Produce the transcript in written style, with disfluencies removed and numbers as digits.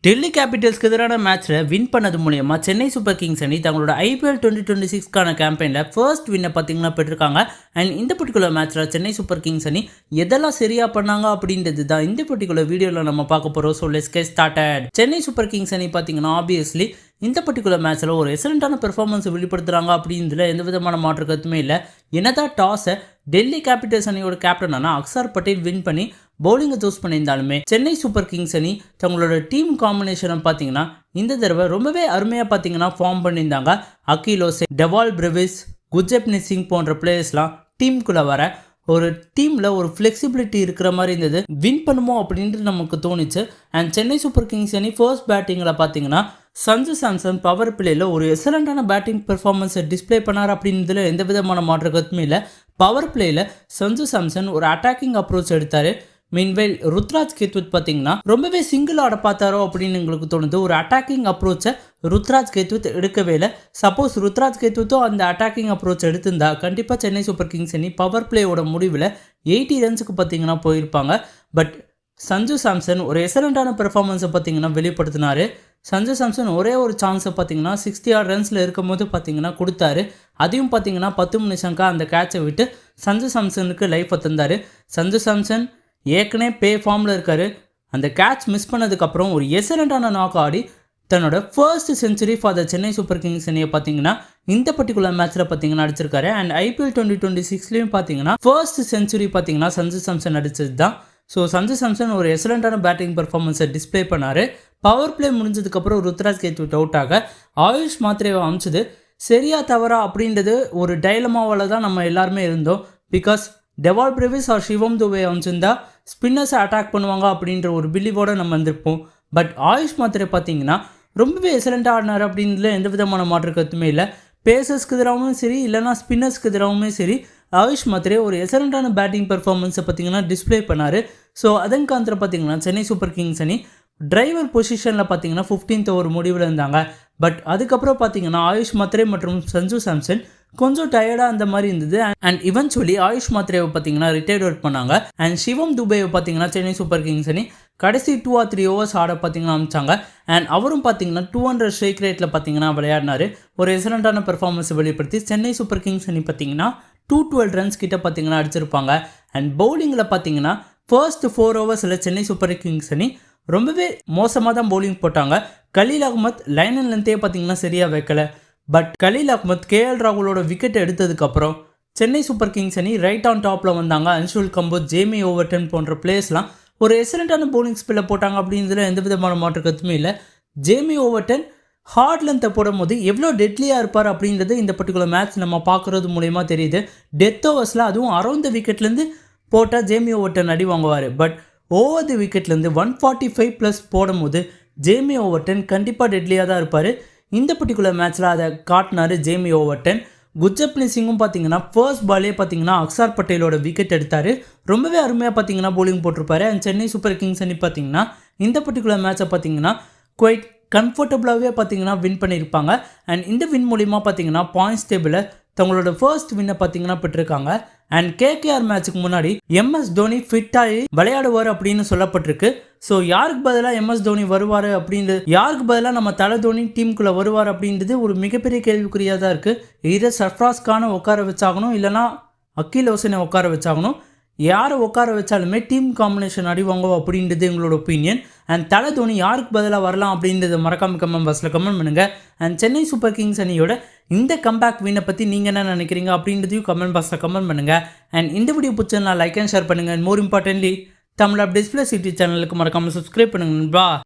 டெல்லி கேபிட்டல்ஸ்க்கு எதிரான மேட்ச்சில் வின் பண்ணது மூலயமா சென்னை சூப்பர் கிங்ஸ் அணி தங்களோட ஐபிஎல் 2026க்கான கேம்பெயினில் ஃபர்ஸ்ட் வின்னை பார்த்தீங்கன்னா பெற்றிருக்காங்க. அண்ட் இந்த பர்டிகுலர் மேட்ச்சில் சென்னை சூப்பர் கிங்ஸ் அணி எதெல்லாம் சரியாக பண்ணாங்க அப்படின்றது தான் இந்த பர்டிகுலர் வீடியோவில் நம்ம பார்க்க போகிறோம். So let's get started. Chennai Super Kings அணி பார்த்தீங்கன்னா ஆப்வியஸ்லி இந்த பர்டிகுலர் மேட்ச்சில் ஒரு எக்ஸலண்ட்டான பெர்ஃபார்மன்ஸை வெளிப்படுத்துகிறாங்க அப்படின்றதுல எந்த விதமான மாற்று கருத்துமே இல்லை. என்னதான் டாஸை டெல்லி கேபிட்டல்ஸ் அணியோட கேப்டனான அக்ஷர் பட்டேல் வின் பண்ணி பவுலிங்கை சூஸ் பண்ணியிருந்தாலுமே சென்னை சூப்பர் கிங்ஸ் அணி தங்களோட டீம் காம்பினேஷனை பார்த்தீங்கன்னா இந்த தடவை ரொம்பவே அருமையாக பார்த்தீங்கன்னா ஃபார்ம் பண்ணியிருந்தாங்க. Akeal Hosein, Dewald Brevis, Gurjapneet Singh போன்ற பிளேயர்ஸ்லாம் டீமுக்குள்ளே வர ஒரு டீமில் ஒரு ஃப்ளெக்சிபிலிட்டி இருக்கிற மாதிரி இருந்தது. வின் பண்ணுமோ அப்படின்ட்டு நமக்கு தோணுச்சு. அண்ட் சென்னை சூப்பர் கிங்ஸ் அணி ஃபர்ஸ்ட் பேட்டிங்கில் பார்த்தீங்கன்னா சஞ்சு சாம்சன் பவர் பிளேயில் ஒரு எக்ஸலண்ட்டான பேட்டிங் பெர்ஃபார்மன்ஸை டிஸ்பிளே பண்ணார் அப்படின்றதுல எந்த விதமான மாற்று கருத்துமே இல்லை. பவர் பிளேயில் சஞ்சு சாம்சன் ஒரு அட்டாக்கிங் அப்ரோச் எடுத்தார். மீன்வைல் ருத்ராஜ் கேத்வத் பார்த்தீங்கன்னா ரொம்பவே சிங்கிள் ஆட பார்த்தாரோ அப்படின்னு எங்களுக்கு தோணுது. ஒரு அட்டாக்கிங் அப்ரோச்சை ருத்ராஜ் கேத்வத் எடுக்கவே இல்லை. சப்போஸ் ருத்ராஜ் கேத்வத்தோ அந்த அட்டாக்கிங் அப்ரோச் எடுத்திருந்தா கண்டிப்பாக சென்னை சூப்பர் கிங்ஸ் அணி பவர் பிளேயோட முடிவில் 80 ரன்ஸுக்கு பார்த்தீங்கன்னா போயிருப்பாங்க. பட் சஞ்சு சாம்சன் ஒரு எக்ஸலண்ட்டான பெர்ஃபார்மன்ஸை பார்த்தீங்கன்னா வெளிப்படுத்தினார். சஞ்சு சாம்சன் ஒரே ஒரு சான்ஸை பார்த்தீங்கன்னா 60 ரன்ஸில் இருக்கும் போது பார்த்தீங்கன்னா கொடுத்தாரு. அதையும் பார்த்தீங்கன்னா 10 நிமிஷம்க்கா அந்த கேட்சை விட்டு சஞ்சு சாம்சனுக்கு லைஃப்பை தந்தார். சஞ்சு சாம்சன் ஏற்கனவே பே ஃபார்மில் இருக்கார். அந்த கேட்ச் மிஸ் பண்ணதுக்கப்புறம் ஒரு எக்ஸலண்ட்டான நாக் ஆடி தன்னோட first century for the Chennai Super Kings அணியை பார்த்தீங்கன்னா இந்த பர்டிகுலர் மேட்ச்சில் பார்த்தீங்கன்னா அடிச்சிருக்காரு. அண்ட் ஐபிஎல் 2026லையும் பார்த்தீங்கன்னா ஃபர்ஸ்ட் செஞ்சுரி பார்த்தீங்கன்னா சஞ்சு சாம்சன் அடிச்சது தான். ஸோ சஞ்சு சாம்சன் ஒரு எக்ஸலண்ட்டான பேட்டிங் பெர்ஃபார்மன்ஸை டிஸ்பிளே பண்ணார். பவர் பிளே முடிஞ்சதுக்கப்புறம் ருத்ராஜ் கேத்வத் அவுட் ஆக ஆயுஷ் மாத்ரேவை அமிச்சது சரியா தவறா அப்படின்றது ஒரு டைலமாவில் தான் நம்ம எல்லாருமே இருந்தோம். Because Dewald Brevis or Shivam Dube அமைச்சிருந்தா ஸ்பின்னர்ஸை அட்டாக் பண்ணுவாங்க அப்படின்ற ஒரு பிலீவோடு நம்ம வந்திருப்போம். பட் ஆயுஷ் மாத்ரே பார்த்தீங்கன்னா ரொம்பவே எக்ஸலண்ட்டாக ஆடினார் அப்படின்றதுல எந்த விதமான மாற்று கருத்துமே இல்லை. பேசர்ஸ்க்கு எதிராகவும் சரி இல்லைனா ஸ்பின்னர்ஸ்க்கு எதிராகவுமே சரி ஆயுஷ் மாத்ரே ஒரு எக்ஸலண்ட்டான பேட்டிங் பெர்ஃபார்மன்ஸை பார்த்தீங்கன்னா டிஸ்பிளே பண்ணார். ஸோ அதன் காலத்தில் பார்த்தீங்கன்னா சென்னை சூப்பர் கிங்ஸ் அணி டிரைவர் பொசிஷனில் பார்த்தீங்கன்னா 15th ஓவர் முடிவில் இருந்தாங்க. பட் அதுக்கப்புறம் பார்த்தீங்கன்னா ஆயுஷ் மாத்ரே மற்றும் சஞ்சு சாம்சன் கொஞ்சம் டயர்டாக அந்த மாதிரி இருந்தது. அண்ட் இவென்ச்சுவலி ஆயுஷ் மாத்ரேவை பார்த்தீங்கன்னா ரிட்டையர்ட் அவுட் பண்ணாங்க. அண்ட் சிவம் துபேவை பார்த்தீங்கன்னா சென்னை சூப்பர் கிங்ஸ் அணி கடைசி 2 or 3 ஓவர்ஸ் ஆட பார்த்தீங்கன்னா அமைச்சாங்க. அண்ட் அவரும் பார்த்தீங்கன்னா 200 ஸ்ட்ரைக் ரேட்டில் பார்த்தீங்கன்னா விளையாடினார். ஒரு எக்ஸலண்ட்டான பெர்ஃபார்மன்ஸை வெளிப்படுத்தி சென்னை சூப்பர் கிங்ஸ் அணி பார்த்தீங்கன்னா 212 ரன்ஸ் கிட்ட பார்த்தீங்கன்னா அடிச்சிருப்பாங்க. அண்ட் பவுலிங்கில் பார்த்தீங்கன்னா ஃபர்ஸ்ட் 4 ஓவர்ஸில் சென்னை சூப்பர் கிங்ஸ் அணி ரொம்பவே மோசமாக தான் பவுலிங் போட்டாங்க. கலீல் அகமத் லைன் அண்ட் லென்த்தே பார்த்தீங்கன்னா சரியாக வைக்கல. பட் கலீல் அகமத் கேஎல் ராகுலோட விக்கெட் எடுத்ததுக்கப்புறம் சென்னை சூப்பர் கிங்ஸ் அணி ரைட் ஆன் டாப்பில் வந்தாங்க. அன்ஷுல் கம்போஸ், ஜேமி ஓவர்டன் போன்ற பிளேயர்ஸ்லாம் ஒரு எக்ஸலண்ட்டான பவுலிங் ஸ்பில்ல போட்டாங்க அப்படின்றதுல எந்த விதமான மாற்று கருத்துமே இல்லை. ஜேமி ஓவர்டன் ஹார்ட் லென்த்தை போடும் போது எவ்வளோ டெட்லியாக இருப்பார் அப்படின்றது இந்த பர்டிகுலர் மேட்ச் நம்ம பார்க்குறது மூலயமா தெரியுது. டெத் ஓவர்ஸில் அதுவும் அரௌண்ட் த விக்கெட்லேருந்து போட்டால் ஜேமி ஓவர்டன் அடி வாங்குவார். பட் ஓவர் தி விக்கெட்லேருந்து 145+ போடும்போது ஜேமி ஓவர்டன் கண்டிப்பாக டெட்லியாக தான் இருப்பார். இந்த பர்டிகுலர் மேட்ச்சில் அதை காட்டினார் ஜேமி ஓவர்டன். குர்ஜப்னீத் சிங்கும் பார்த்தீங்கன்னா ஃபர்ஸ்ட் பாலே பார்த்தீங்கன்னா அக்ஷர் பட்டேலோட விக்கெட் எடுத்தார். ரொம்பவே அருமையாக பார்த்தீங்கன்னா பவுலிங் போட்டிருப்பாரு. அண்ட் சென்னை சூப்பர் கிங்ஸ் அணி பார்த்தீங்கன்னா இந்த பர்டிகுலர் மேட்சை பார்த்தீங்கன்னா குவைட் கம்ஃபர்டபுளாகவே பார்த்தீங்கன்னா வின் பண்ணியிருப்பாங்க. அண்ட் இந்த வின் மூலிமா பார்த்தீங்கன்னா பாயிண்ட்ஸ் டேபிளில் தங்களோட ஃபர்ஸ்ட் வின்னை பார்த்தீங்கன்னா பெற்றிருக்காங்க. அண்ட் கேகேஆர் மேட்சுக்கு முன்னாடி எம்எஸ் தோனி ஃபிட் ஆகி விளையாடுவார் அப்படின்னு சொல்லப்பட்டிருக்கு. ஸோ யாருக்கு பதிலாக எம்எஸ் தோனி வருவார் அப்படின்றது, யாருக்கு பதிலாக நம்ம தலை தோனி டீமுக்குள்ளே வருவார் அப்படின்றது ஒரு மிகப்பெரிய கேள்விக்குறியாக தான் இருக்குது. இதை சர்ஃப்ராஸ் கானை உட்கார வச்சாகணும், இல்லைனா அகில் ஹோசேனை உட்கார வச்சாகணும். யாரை உட்கார வச்சாலுமே டீம் காம்பினேஷன் அடிவாங்க அப்படின்றது எங்களோட ஒப்பீனியன். அண்ட் தலை தோனி யாருக்கு பதிலாக வரலாம் அப்படின்றத மறக்காம கமெண்ட் பாக்ஸில் கமெண்ட் பண்ணுங்கள். அண்ட் சென்னை சூப்பர் கிங்ஸ் அணியோட இந்த கம்பேக் வினை பற்றி நீங்கள் என்ன நினைக்கிறீங்க அப்படின்றதையும் கமெண்ட் பாக்ஸில் கமெண்ட் பண்ணுங்கள். அண்ட் இந்த வீடியோ பிடிச்சா லைக் அண்ட் ஷேர் பண்ணுங்கள். And more importantly Tamil updates + city சேனலுக்கு மறக்காமல் சப்ஸ்கிரைப் பண்ணுங்க.